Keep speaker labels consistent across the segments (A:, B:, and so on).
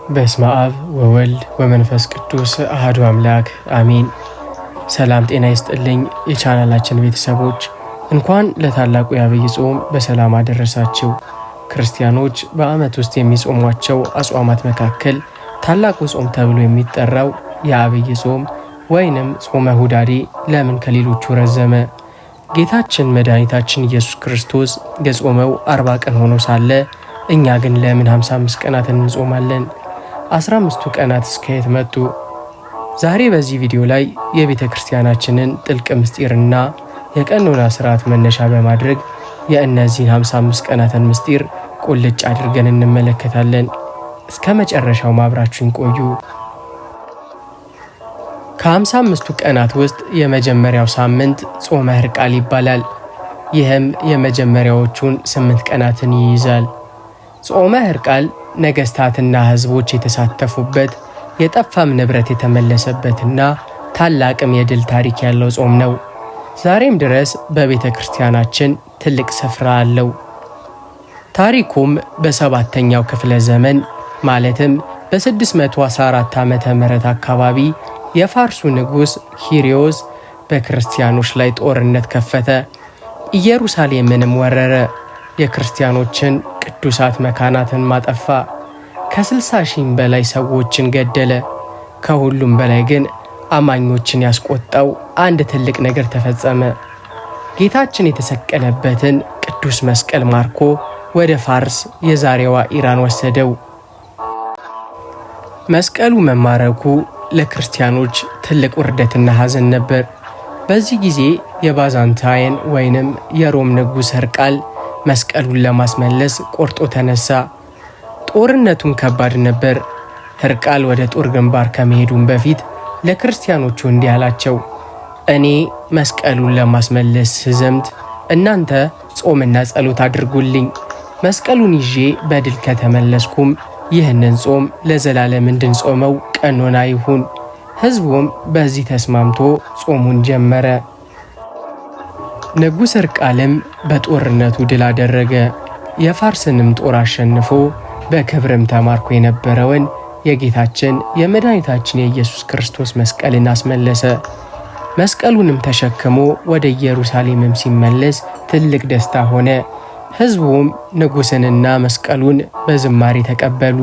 A: በስመ አብ ወወልድ ወመንፈስ ቅዱስ አሐዱ አምላክ አሜን። ሰላም ጤና ይስጥልኝ የቻናላችን ቤተሰቦች፣ እንኳን ለታላቁ የአብይ ጾም በሰላም አደረሳችሁ። ክርስቲያኖች በዓመት ውስጥ የሚጾሟቸው አጽዋማት መካከል ታላቁ ጾም ተብሎ የሚጠራው የአብይ ጾም ወይንም ጾመ ሁዳዴ ለምን ከሌሎቹ ረዘመ? ጌታችን መድኃኒታችን ኢየሱስ ክርስቶስ የጾመው 40 ቀን ሆኖ ሳለ እኛ ግን ለምን 55 ቀናትን እንጾማለን? 15ቱ ቀናት እስከየት መጡ? ዛሬ በዚህ ቪዲዮ ላይ የቤተ ክርስቲያናችንን ጥልቅ ምስጢርና የቀኖና ስርዓት መነሻ በማድረግ የእነዚህን 55 ቀናትን ምስጢር ቁልጭ አድርገን እንመለከታለን። እስከ መጨረሻው አብራችሁን ቆዩ። ከ55ቱ ቀናት ውስጥ የመጀመሪያው ሳምንት ጾመ ሕርቃል ይባላል። ይህም የመጀመሪያዎቹን 8 ቀናትን ይይዛል። ጾመ ሕርቃል ነገስታትና ህዝቦች የተሳተፉበት የጠፋም ንብረት የተመለሰበትና ታላቅም የድል ታሪክ ያለው ጾም ነው። ዛሬም ድረስ በቤተ ክርስቲያናችን ትልቅ ስፍራ አለው። ታሪኩም በ7ኛው ክፍለ ዘመን ማለትም በ614 ዓመተ ምህረት አካባቢ የፋርሱ ንጉሥ ኪሪዮስ በክርስቲያኖች ላይ ጦርነት ከፈተ። ኢየሩሳሌምንም ወረረ። የክርስቲያኖችን ቅዱሳት መካናትን ማጠፋ። ከ60,000 በላይ ሰዎችን ገደለ። ከሁሉም በላይ ግን አማኞችን ያስቆጣው አንድ ትልቅ ነገር ተፈጸመ። ጌታችን የተሰቀለበትን ቅዱስ መስቀል ማርኮ ወደ ፋርስ የዛሬዋ ኢራን ወሰደው። መስቀሉ መማረኩ ለክርስቲያኖች ትልቅ ውርደትና ሐዘን ነበር። በዚህ ጊዜ የባዛንታይን ወይንም የሮም ንጉሥ ሕርቃል መስቀሉን ለማስመለስ ቆርጦ ተነሳ። ጦርነቱም ከባድ ነበር። ሕርቃል ወደ ጦር ግንባር ከመሄዱም በፊት ለክርስቲያኖቹ እንዲህ አላቸው፣ እኔ መስቀሉን ለማስመለስ ስዘምት እናንተ ጾምና ጸሎት አድርጉልኝ። መስቀሉን ይዤ በድል ከተመለስኩም ይህንን ጾም ለዘላለም እንድንጾመው ቀኖና ይሁን። ሕዝቡም በዚህ ተስማምቶ ጾሙን ጀመረ። ንጉሥ ሕርቃልም በጦርነቱ ድል አደረገ። የፋርስንም ጦር አሸንፎ በክብርም ተማርኮ የነበረውን የጌታችን የመድኃኒታችን የኢየሱስ ክርስቶስ መስቀልን አስመለሰ። መስቀሉንም ተሸክሞ ወደ ኢየሩሳሌምም ሲመለስ ትልቅ ደስታ ሆነ። ሕዝቡም ንጉሥንና መስቀሉን በዝማሬ ተቀበሉ።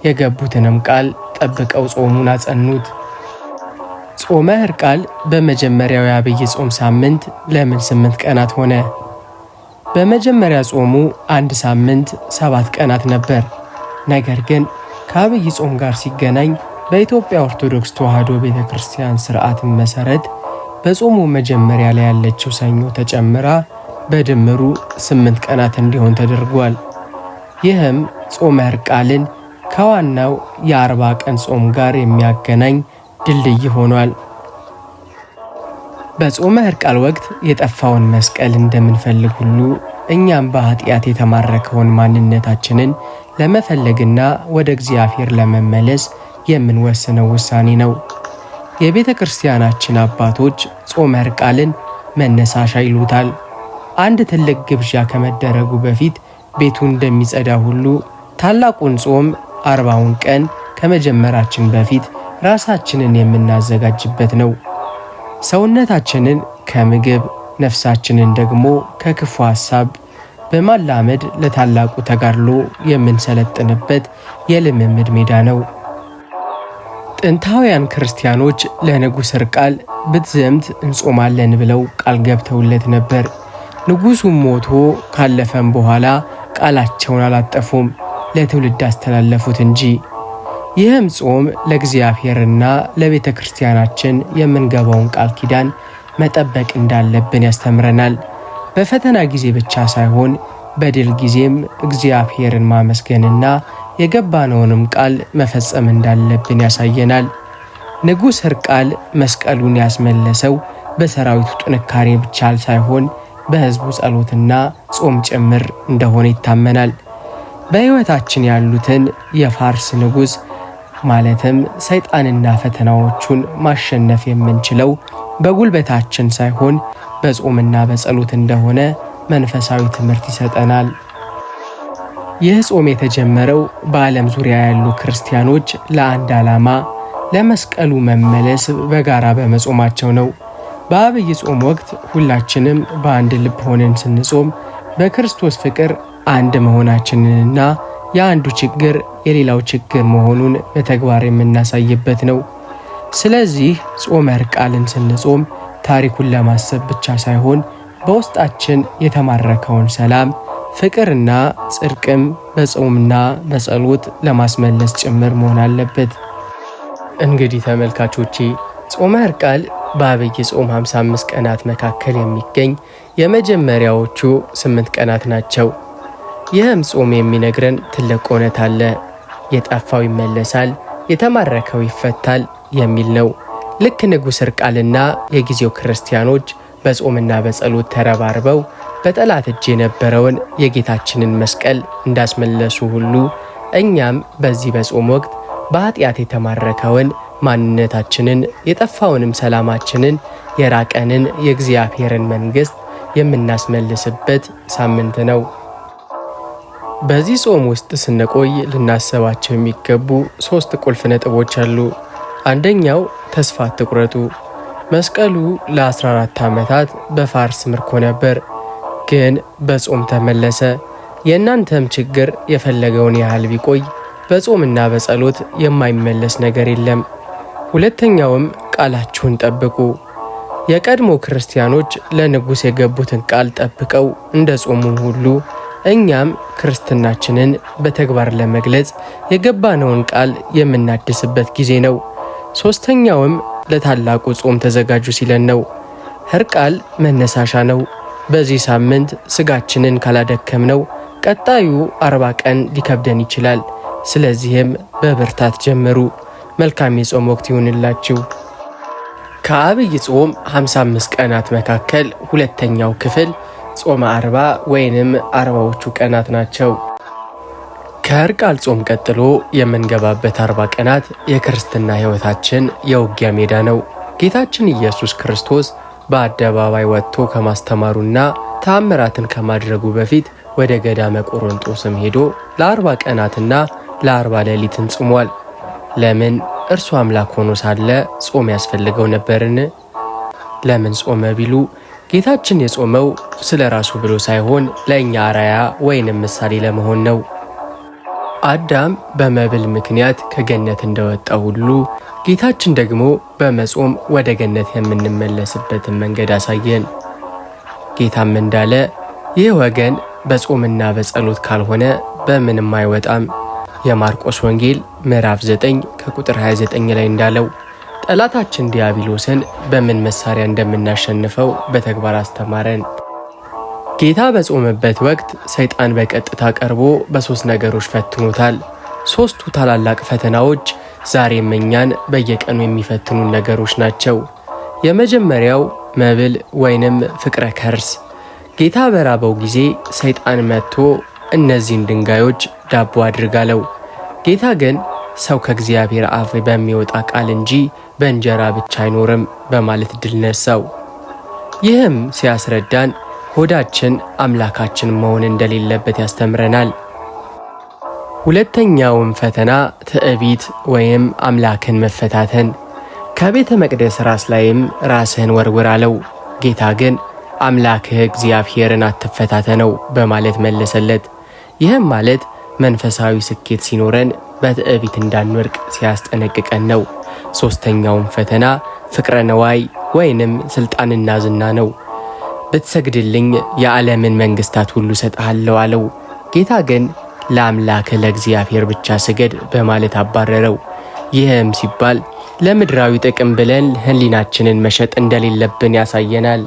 A: የገቡትንም ቃል ጠብቀው ጾሙን አጸኑት። ጾመ ሕርቃል በመጀመሪያው የአብይ ጾም ሳምንት ለምን 8 ቀናት ሆነ? በመጀመሪያ ጾሙ 1 ሳምንት 7 ቀናት ነበር። ነገር ግን ከአብይ ጾም ጋር ሲገናኝ በኢትዮጵያ ኦርቶዶክስ ተዋሕዶ ቤተ ክርስቲያን ሥርዓት መሠረት በጾሙ መጀመሪያ ላይ ያለችው ሰኞ ተጨምራ በድምሩ 8 ቀናት እንዲሆን ተደርጓል። ይህም ጾመ ሕርቃልን ከዋናው የ40 ቀን ጾም ጋር የሚያገናኝ ድልድይ ሆኗል። በጾመ ሕርቃል ወቅት የጠፋውን መስቀል እንደምንፈልግ ሁሉ እኛም በኃጢአት የተማረከውን ማንነታችንን ለመፈለግና ወደ እግዚአብሔር ለመመለስ የምንወስነው ውሳኔ ነው። የቤተ ክርስቲያናችን አባቶች ጾመ ሕርቃልን መነሳሻ ይሉታል። አንድ ትልቅ ግብዣ ከመደረጉ በፊት ቤቱ እንደሚጸዳ ሁሉ ታላቁን ጾም 40ውን ቀን ከመጀመራችን በፊት ራሳችንን የምናዘጋጅበት ነው። ሰውነታችንን ከምግብ ነፍሳችንን ደግሞ ከክፉ ሐሳብ በማላመድ ለታላቁ ተጋድሎ የምንሰለጥንበት የልምምድ ሜዳ ነው። ጥንታውያን ክርስቲያኖች ለንጉሥ ሕርቃል ብትዘምት እንጾማለን ብለው ቃል ገብተውለት ነበር። ንጉሡም ሞቶ ካለፈም በኋላ ቃላቸውን አላጠፉም፣ ለትውልድ አስተላለፉት እንጂ። ይህም ጾም ለእግዚአብሔርና ለቤተ ክርስቲያናችን የምንገባውን ቃል ኪዳን መጠበቅ እንዳለብን ያስተምረናል። በፈተና ጊዜ ብቻ ሳይሆን በድል ጊዜም እግዚአብሔርን ማመስገንና የገባነውንም ቃል መፈጸም እንዳለብን ያሳየናል። ንጉሥ ሕርቃል መስቀሉን ያስመለሰው በሰራዊቱ ጥንካሬ ብቻ ሳይሆን በሕዝቡ ጸሎትና ጾም ጭምር እንደሆነ ይታመናል። በሕይወታችን ያሉትን የፋርስ ንጉሥ ማለትም ሰይጣንና ፈተናዎቹን ማሸነፍ የምንችለው በጉልበታችን ሳይሆን በጾምና በጸሎት እንደሆነ መንፈሳዊ ትምህርት ይሰጠናል። ይህ ጾም የተጀመረው በዓለም ዙሪያ ያሉ ክርስቲያኖች ለአንድ ዓላማ ለመስቀሉ መመለስ በጋራ በመጾማቸው ነው። በአብይ ጾም ወቅት ሁላችንም በአንድ ልብ ሆነን ስንጾም በክርስቶስ ፍቅር አንድ መሆናችንንና የአንዱ ችግር የሌላው ችግር መሆኑን በተግባር የምናሳይበት ነው። ስለዚህ ጾመ ሕርቃልን ስንጾም ታሪኩን ለማሰብ ብቻ ሳይሆን በውስጣችን የተማረከውን ሰላም፣ ፍቅርና ጽድቅም በጾምና በጸሎት ለማስመለስ ጭምር መሆን አለበት። እንግዲህ ተመልካቾቼ ጾመ ሕርቃል በአብይ ጾም 55 ቀናት መካከል የሚገኝ የመጀመሪያዎቹ 8 ቀናት ናቸው። ይህም ጾም የሚነግረን ትልቅ እውነት አለ። የጠፋው ይመለሳል፣ የተማረከው ይፈታል የሚል ነው። ልክ ንጉሥ ሕርቃልና የጊዜው ክርስቲያኖች በጾምና በጸሎት ተረባርበው በጠላት እጅ የነበረውን የጌታችንን መስቀል እንዳስመለሱ ሁሉ እኛም በዚህ በጾም ወቅት በኃጢአት የተማረከውን ማንነታችንን፣ የጠፋውንም ሰላማችንን፣ የራቀንን የእግዚአብሔርን መንግሥት የምናስመልስበት ሳምንት ነው። በዚህ ጾም ውስጥ ስንቆይ ልናስባቸው የሚገቡ 3 ቁልፍ ነጥቦች አሉ። አንደኛው ተስፋ አትቁረጡ። መስቀሉ ለ14 ዓመታት በፋርስ ምርኮ ነበር፣ ግን በጾም ተመለሰ። የእናንተም ችግር የፈለገውን ያህል ቢቆይ በጾምና በጸሎት የማይመለስ ነገር የለም። ሁለተኛውም ቃላችሁን ጠብቁ። የቀድሞ ክርስቲያኖች ለንጉሥ የገቡትን ቃል ጠብቀው እንደ ጾሙ ሁሉ እኛም ክርስትናችንን በተግባር ለመግለጽ የገባነውን ቃል የምናድስበት ጊዜ ነው። ሶስተኛውም ለታላቁ ጾም ተዘጋጁ ሲለን ነው። ሕርቃል መነሳሻ ነው። በዚህ ሳምንት ስጋችንን ካላደከምነው ቀጣዩ 40 ቀን ሊከብደን ይችላል። ስለዚህም በብርታት ጀምሩ። መልካም የጾም ወቅት ይሁንላችሁ። ከአብይ ጾም 55 ቀናት መካከል ሁለተኛው ክፍል ጾመ 40 ወይንም 40ዎቹ ቀናት ናቸው። ከሕርቃል ጾም ቀጥሎ የምንገባበት 40 ቀናት የክርስትና ሕይወታችን የውጊያ ሜዳ ነው። ጌታችን ኢየሱስ ክርስቶስ በአደባባይ ወጥቶ ከማስተማሩና ተአምራትን ከማድረጉ በፊት ወደ ገዳመ ቆሮንጦስም ሄዶ ለ40 ቀናትና ለ40 ሌሊትን ጾሟል። ለምን? እርሱ አምላክ ሆኖ ሳለ ጾም ያስፈልገው ነበርን? ለምን ጾመ ቢሉ ጌታችን የጾመው ስለ ራሱ ብሎ ሳይሆን ለእኛ አርአያ ወይንም ምሳሌ ለመሆን ነው። አዳም በመብል ምክንያት ከገነት እንደወጣ ሁሉ ጌታችን ደግሞ በመጾም ወደ ገነት የምንመለስበትን መንገድ አሳየን። ጌታም እንዳለ ይህ ወገን በጾምና በጸሎት ካልሆነ በምንም አይወጣም። የማርቆስ ወንጌል ምዕራፍ 9 ከቁጥር 29 ላይ እንዳለው ጠላታችን ዲያብሎስን በምን መሳሪያ እንደምናሸንፈው በተግባር አስተማረን። ጌታ በጾመበት ወቅት ሰይጣን በቀጥታ ቀርቦ በ3 ነገሮች ፈትኖታል። 3ቱ ታላላቅ ፈተናዎች ዛሬም እኛን በየቀኑ የሚፈትኑ ነገሮች ናቸው። የመጀመሪያው መብል ወይንም ፍቅረ ከርስ። ጌታ በራበው ጊዜ ሰይጣን መጥቶ እነዚህን ድንጋዮች ዳቦ አድርግ አለው። ጌታ ግን ሰው ከእግዚአብሔር አፍ በሚወጣ ቃል እንጂ በእንጀራ ብቻ አይኖርም በማለት ድል ነሳው። ይህም ሲያስረዳን ሆዳችን አምላካችን መሆን እንደሌለበት ያስተምረናል። ሁለተኛውም ፈተና ትዕቢት ወይም አምላክን መፈታተን። ከቤተ መቅደስ ራስ ላይም ራስህን ወርውር አለው። ጌታ ግን አምላክህ እግዚአብሔርን አትፈታተነው በማለት መለሰለት። ይህም ማለት መንፈሳዊ ስኬት ሲኖረን በትዕቢት እንዳንወድቅ ሲያስጠነቅቀን ነው። ሶስተኛውም ፈተና ፍቅረ ነዋይ ወይንም ስልጣንና ዝና ነው። ብትሰግድልኝ የዓለምን መንግስታት ሁሉ ሰጥሃለሁ አለው። ጌታ ግን ለአምላክ ለእግዚአብሔር ብቻ ስገድ በማለት አባረረው። ይህም ሲባል ለምድራዊ ጥቅም ብለን ሕሊናችንን መሸጥ እንደሌለብን ያሳየናል።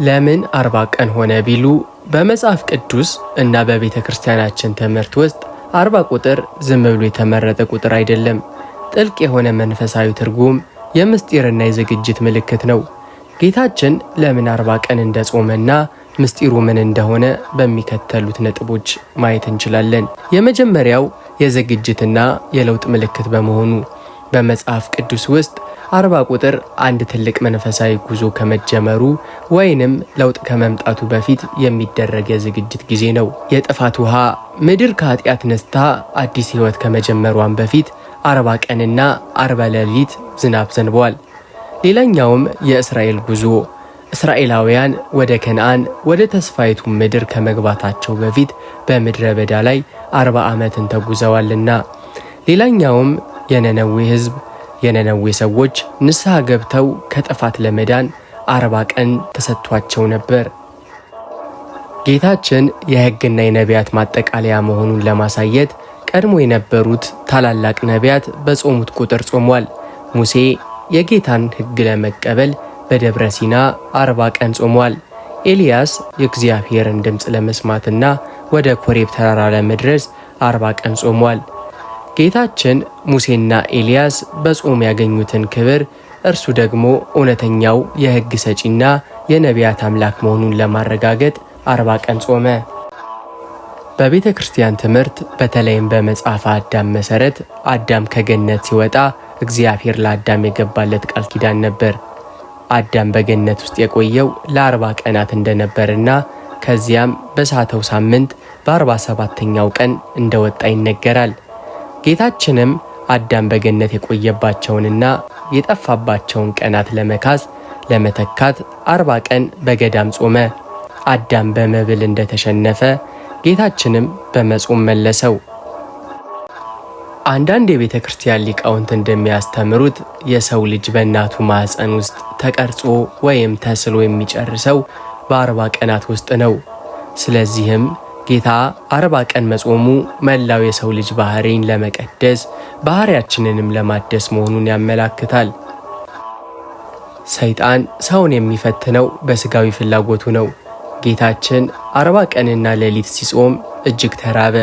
A: ለምን 40 ቀን ሆነ ቢሉ በመጽሐፍ ቅዱስ እና በቤተ ክርስቲያናችን ትምህርት ውስጥ 40 ቁጥር ዝም ብሎ የተመረጠ ቁጥር አይደለም። ጥልቅ የሆነ መንፈሳዊ ትርጉም፣ የምስጢርና የዝግጅት ምልክት ነው። ጌታችን ለምን 40 ቀን እንደጾመና ምስጢሩ ምን እንደሆነ በሚከተሉት ነጥቦች ማየት እንችላለን። የመጀመሪያው የዝግጅትና የለውጥ ምልክት በመሆኑ በመጽሐፍ ቅዱስ ውስጥ 40 ቁጥር አንድ ትልቅ መንፈሳዊ ጉዞ ከመጀመሩ ወይንም ለውጥ ከመምጣቱ በፊት የሚደረግ የዝግጅት ጊዜ ነው። የጥፋት ውሃ ምድር ከኃጢአት ነስታ አዲስ ሕይወት ከመጀመሯን በፊት 40 ቀንና 40 ሌሊት ዝናብ ዘንቧል። ሌላኛውም የእስራኤል ጉዞ እስራኤላውያን ወደ ከነዓን ወደ ተስፋይቱ ምድር ከመግባታቸው በፊት በምድረ በዳ ላይ 40 ዓመትን ተጉዘዋልና። ሌላኛውም የነነዌ ሕዝብ የነነዌ ሰዎች ንስሐ ገብተው ከጥፋት ለመዳን 40 ቀን ተሰጥቷቸው ነበር። ጌታችን የሕግና የነቢያት ማጠቃለያ መሆኑን ለማሳየት ቀድሞ የነበሩት ታላላቅ ነቢያት በጾሙት ቁጥር ጾሟል። ሙሴ የጌታን ሕግ ለመቀበል በደብረ ሲና 40 ቀን ጾሟል። ኤልያስ የእግዚአብሔርን ድምፅ ለመስማትና ወደ ኮሬብ ተራራ ለመድረስ 40 ቀን ጾሟል። ጌታችን ሙሴና ኤልያስ በጾም ያገኙትን ክብር እርሱ ደግሞ እውነተኛው የሕግ ሰጪና የነቢያት አምላክ መሆኑን ለማረጋገጥ 40 ቀን ጾመ። በቤተ ክርስቲያን ትምህርት በተለይም በመጽሐፈ አዳም መሠረት አዳም ከገነት ሲወጣ እግዚአብሔር ለአዳም የገባለት ቃል ኪዳን ነበር። አዳም በገነት ውስጥ የቆየው ለ40 ቀናት እንደነበርና ከዚያም በሳተው ሳምንት በ47ኛው ቀን እንደወጣ ይነገራል። ጌታችንም አዳም በገነት የቆየባቸውንና የጠፋባቸውን ቀናት ለመተካት 40 ቀን በገዳም ጾመ። አዳም በመብል እንደተሸነፈ ጌታችንም በመጾም መለሰው። አንዳንድ የቤተ ክርስቲያን ሊቃውንት እንደሚያስተምሩት የሰው ልጅ በእናቱ ማኅፀን ውስጥ ተቀርጾ ወይም ተስሎ የሚጨርሰው በ40 ቀናት ውስጥ ነው። ስለዚህም ጌታ 40 ቀን መጾሙ መላው የሰው ልጅ ባህሪን ለመቀደስ ባህሪያችንንም ለማደስ መሆኑን ያመላክታል። ሰይጣን ሰውን የሚፈትነው በስጋዊ ፍላጎቱ ነው። ጌታችን 40 ቀንና ሌሊት ሲጾም እጅግ ተራበ።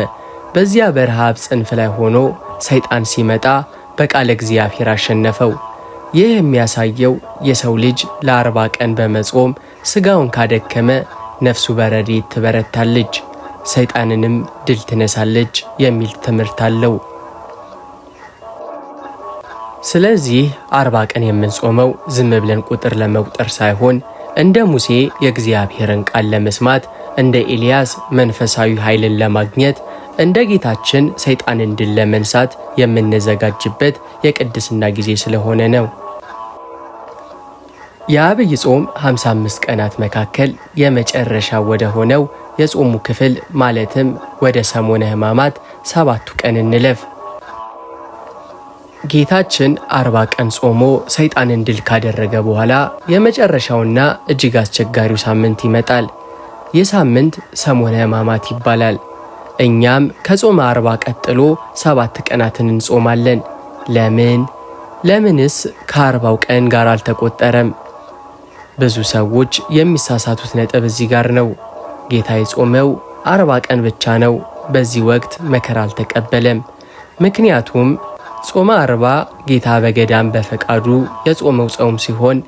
A: በዚያ በረሃብ ጽንፍ ላይ ሆኖ ሰይጣን ሲመጣ በቃለ እግዚአብሔር አሸነፈው። ይህ የሚያሳየው የሰው ልጅ ለ40 ቀን በመጾም ስጋውን ካደከመ ነፍሱ በረድኤት ትበረታለች፣ ሰይጣንንም ድል ትነሳለች የሚል ትምህርት አለው። ስለዚህ 40 ቀን የምንጾመው ዝም ብለን ቁጥር ለመቁጠር ሳይሆን እንደ ሙሴ የእግዚአብሔርን ቃል ለመስማት፣ እንደ ኤልያስ መንፈሳዊ ኃይልን ለማግኘት፣ እንደ ጌታችን ሰይጣንን ድል ለመንሳት የምንዘጋጅበት የቅድስና ጊዜ ስለሆነ ነው። የአብይ ጾም 55 ቀናት መካከል የመጨረሻ ወደ ሆነው የጾሙ ክፍል ማለትም ወደ ሰሞነ ሕማማት 7ቱ ቀን እንለፍ። ጌታችን 40 ቀን ጾሞ ሰይጣንን ድል ካደረገ በኋላ የመጨረሻውና እጅግ አስቸጋሪው ሳምንት ይመጣል። ይህ ሳምንት ሰሞነ ሕማማት ይባላል። እኛም ከጾመ 40 ቀጥሎ 7 ቀናትን እንጾማለን። ለምንስ ከ40ው ቀን ጋር አልተቆጠረም? ብዙ ሰዎች የሚሳሳቱት ነጥብ እዚህ ጋር ነው። ጌታ የጾመው 40 ቀን ብቻ ነው። በዚህ ወቅት መከራ አልተቀበለም። ምክንያቱም ጾመ 40 ጌታ በገዳም በፈቃዱ የጾመው ጾም ሲሆን፣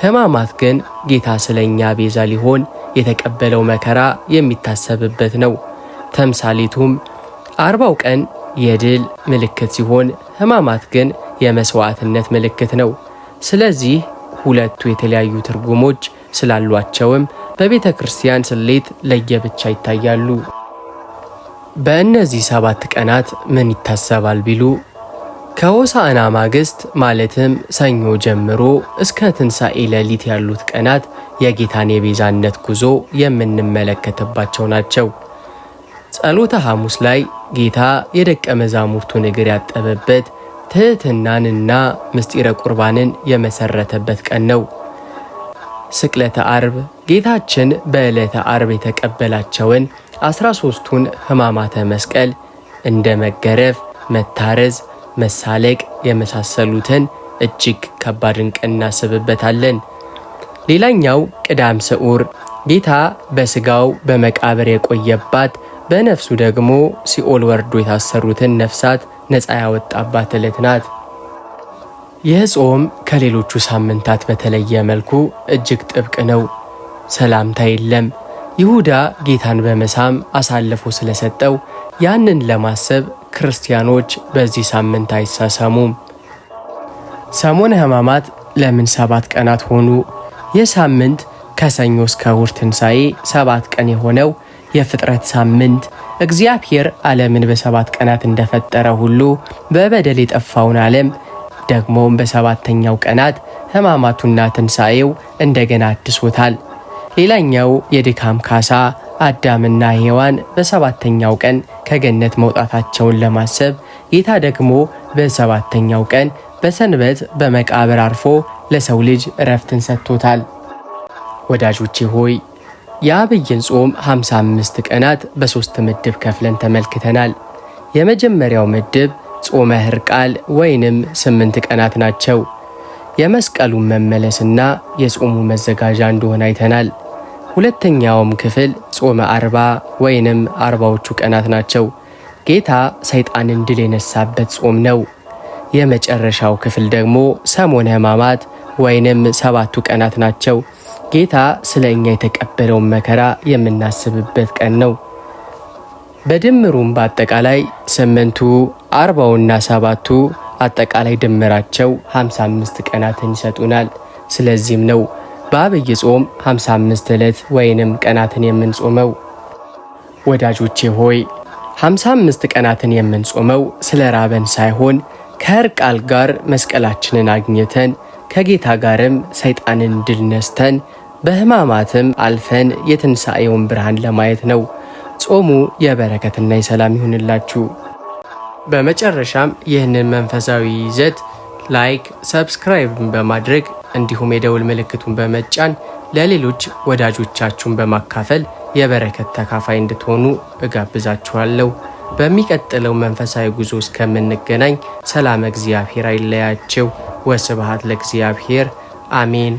A: ሕማማት ግን ጌታ ስለኛ ቤዛ ሊሆን የተቀበለው መከራ የሚታሰብበት ነው። ተምሳሌቱም 40ው ቀን የድል ምልክት ሲሆን፣ ሕማማት ግን የመስዋዕትነት ምልክት ነው። ስለዚህ ሁለቱ የተለያዩ ትርጉሞች ስላሏቸውም በቤተ ክርስቲያን ስሌት ለየብቻ ይታያሉ። በእነዚህ 7 ቀናት ምን ይታሰባል ቢሉ ከሆሳዕና ማግስት ማለትም ሰኞ ጀምሮ እስከ ትንሣኤ ሌሊት ያሉት ቀናት የጌታን የቤዛነት ጉዞ የምንመለከትባቸው ናቸው። ጸሎተ ሐሙስ ላይ ጌታ የደቀ መዛሙርቱን እግር ያጠበበት ትሕትናንና ምስጢረ ቁርባንን የመሠረተበት ቀን ነው። ስቅለተ ዓርብ ጌታችን በዕለተ ዓርብ የተቀበላቸውን 13ቱን ሕማማተ መስቀል እንደ መገረፍ፣ መታረዝ፣ መሳለቅ የመሳሰሉትን እጅግ ከባድን ቀን እናስብበታለን። ሌላኛው ቅዳም ስዑር ጌታ በሥጋው በመቃብር የቆየባት በነፍሱ ደግሞ ሲኦል ወርዶ የታሰሩትን ነፍሳት ነፃ ያወጣባት ዕለት ናት። ይህ ጾም ከሌሎቹ ሳምንታት በተለየ መልኩ እጅግ ጥብቅ ነው። ሰላምታ የለም። ይሁዳ ጌታን በመሳም አሳልፎ ስለሰጠው ያንን ለማሰብ ክርስቲያኖች በዚህ ሳምንት አይሳሳሙም። ሰሞነ ሕማማት ለምን 7 ቀናት ሆኑ? የሳምንት ከሰኞ እስከ እሁድ ትንሣኤ 7 ቀን የሆነው የፍጥረት ሳምንት እግዚአብሔር ዓለምን በ7 ቀናት እንደፈጠረ ሁሉ በበደል የጠፋውን ዓለም ደግሞም በሰባተኛው ቀናት ሕማማቱና ትንሣኤው እንደገና አድሶታል። ሌላኛው የድካም ካሳ አዳምና ሔዋን በሰባተኛው ቀን ከገነት መውጣታቸውን ለማሰብ ጌታ ደግሞ በሰባተኛው ቀን በሰንበት በመቃብር አርፎ ለሰው ልጅ እረፍትን ሰጥቶታል። ወዳጆቼ ሆይ የአብይን ጾም 55 ቀናት በ3 ምድብ ከፍለን ተመልክተናል። የመጀመሪያው ምድብ ጾመ ሕርቃል ወይንም 8 ቀናት ናቸው። የመስቀሉን መመለስና የጾሙ መዘጋጃ እንደሆነ አይተናል። ሁለተኛውም ክፍል ጾመ 40 ወይንም 40ዎቹ ቀናት ናቸው። ጌታ ሰይጣንን ድል የነሳበት ጾም ነው። የመጨረሻው ክፍል ደግሞ ሰሞነ ሕማማት ወይንም 7ቱ ቀናት ናቸው። ጌታ ስለ እኛ የተቀበለውን መከራ የምናስብበት ቀን ነው። በድምሩም በአጠቃላይ 8ቱ 40ውና 7ቱ አጠቃላይ ድምራቸው 55 ቀናትን ይሰጡናል። ስለዚህም ነው በአብይ ጾም 55 ዕለት ወይንም ቀናትን የምንጾመው። ወዳጆቼ ሆይ 55 ቀናትን የምንጾመው ስለ ራበን ሳይሆን ከሕርቃል ጋር መስቀላችንን አግኝተን ከጌታ ጋርም ሰይጣንን ድል ነስተን በሕማማትም አልፈን የትንሣኤውን ብርሃን ለማየት ነው። ጾሙ የበረከትና የሰላም ይሁንላችሁ። በመጨረሻም ይህንን መንፈሳዊ ይዘት ላይክ፣ ሰብስክራይብ በማድረግ እንዲሁም የደውል ምልክቱን በመጫን ለሌሎች ወዳጆቻችሁን በማካፈል የበረከት ተካፋይ እንድትሆኑ እጋብዛችኋለሁ። በሚቀጥለው መንፈሳዊ ጉዞ እስከምንገናኝ ሰላም እግዚአብሔር አይለያችሁ። ወስብሐት ለእግዚአብሔር። አሜን።